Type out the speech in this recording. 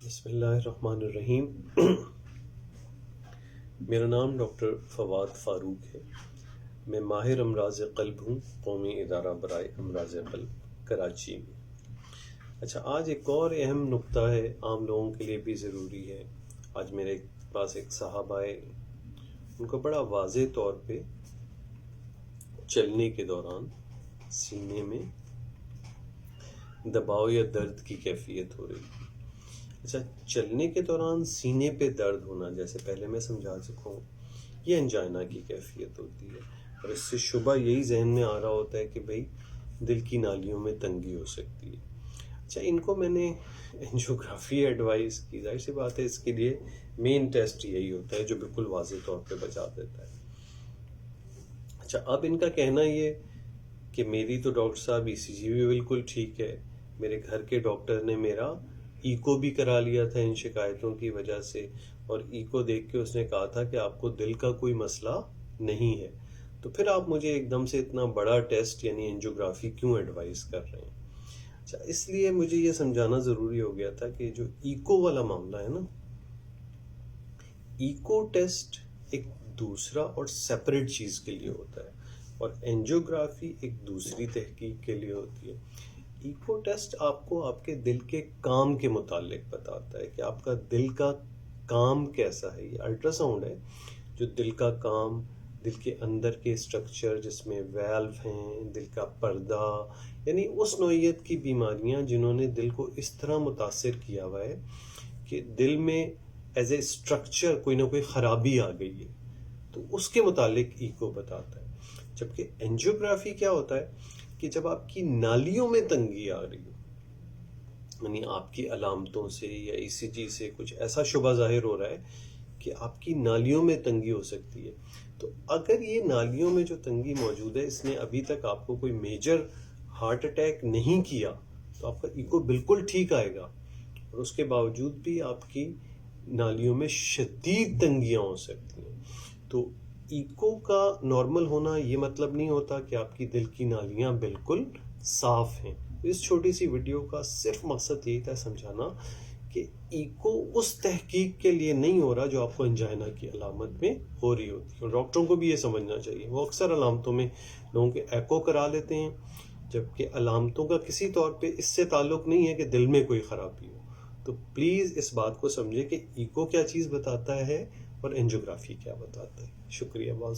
بسم اللہ الرحمن الرحیم۔ میرا نام ڈاکٹر فواد فاروق ہے۔ میں ماہر امراض قلب ہوں، قومی ادارہ برائے امراض قلب کراچی میں۔ اچھا، آج ایک اور اہم نکتہ ہے، عام لوگوں کے لیے بھی ضروری ہے۔ آج میرے پاس ایک صاحب آئے، ان کو بڑا واضح طور پہ چلنے کے دوران سینے میں دباؤ یا درد کی کیفیت ہو رہی ہے۔ اچھا، چلنے کے دوران سینے پہ درد ہونا، جیسے پہلے میں سمجھا چکا ہوں، یہ انجائنا کی کیفیت ہوتی ہے، اور اس سے شبہ یہی ذہن میں آ رہا ہوتا ہے کہ بھئی دل کی نالیوں میں تنگی ہو سکتی ہے۔ اچھا، ان کو میں نے اینجیوگرافی ایڈوائز کی، ظاہر سی بات ہے اس کے لیے مین ٹیسٹ یہی ہوتا ہے جو بالکل واضح طور پہ بتا دیتا ہے۔ اچھا، اب ان کا کہنا یہ کہ میری تو ڈاکٹر صاحب ECG بھی بالکل ٹھیک ہے، میرے گھر کے ڈاکٹر نے میرا ایکو بھی کرا لیا تھا ان شکایتوں کی وجہ سے، اور ایکو دیکھ کے اس نے کہا تھا کہ آپ کو دل کا کوئی مسئلہ نہیں ہے، تو پھر آپ مجھے ایک دم سے اتنا بڑا ٹیسٹ یعنی اینجیوگرافی کیوں ایڈوائز کر رہے ہیں؟ اچھا، اس لیے مجھے یہ سمجھانا ضروری ہو گیا تھا کہ جو ایکو والا معاملہ ہے نا، ایکو ٹیسٹ ایک دوسرا اور سیپریٹ چیز کے لیے ہوتا ہے، اور اینجیوگرافی ایک دوسری تحقیق کے لیے ہوتی ہے۔ ایکو ٹیسٹ آپ کو آپ کے دل کے کام کے متعلق بتاتا ہے کہ آپ کا دل کا کام کیسا ہے۔ یہ الٹرا ساؤنڈ ہے جو دل کا کام، دل کے اندر کے اسٹرکچر جس میں ویلو ہیں، دل کا پردہ، یعنی اس نوعیت کی بیماریاں جنہوں نے دل کو اس طرح متاثر کیا ہوا ہے کہ دل میں ایز اے اسٹرکچر کوئی نہ کوئی خرابی آ گئی ہے، تو اس کے متعلق ایکو بتاتا ہے۔ جبکہ اینجیوگرافی کیا ہوتا ہے کہ جب آپ کی نالیوں میں تنگی آ رہی ہو، یعنی آپ کی علامتوں سے یا ECG سے کچھ ایسا شبہ ظاہر ہو رہا ہے کہ آپ کی نالیوں میں تنگی ہو سکتی ہے، تو اگر یہ نالیوں میں جو تنگی موجود ہے اس نے ابھی تک آپ کو کوئی میجر ہارٹ اٹیک نہیں کیا، تو آپ کا ایکو بالکل ٹھیک آئے گا، اور اس کے باوجود بھی آپ کی نالیوں میں شدید تنگیاں ہو سکتی ہیں۔ تو ایکو کا نارمل ہونا یہ مطلب نہیں ہوتا کہ آپ کی دل کی نالیاں بالکل صاف ہیں۔ اس چھوٹی سی ویڈیو کا صرف مقصد یہی تھا سمجھانا کہ ایکو اس تحقیق کے لیے نہیں ہو رہا جو آپ کو انجائنا کی علامت میں ہو رہی ہوتی ہے، اور ڈاکٹروں کو بھی یہ سمجھنا چاہیے۔ وہ اکثر علامتوں میں لوگوں کے ایکو کرا لیتے ہیں، جبکہ علامتوں کا کسی طور پہ اس سے تعلق نہیں ہے کہ دل میں کوئی خرابی ہو۔ تو پلیز اس بات کو سمجھے کہ ایکو کیا چیز بتاتا ہے اور اینجیوگرافی کیا بتاتا ہے۔ شکریہ، بہت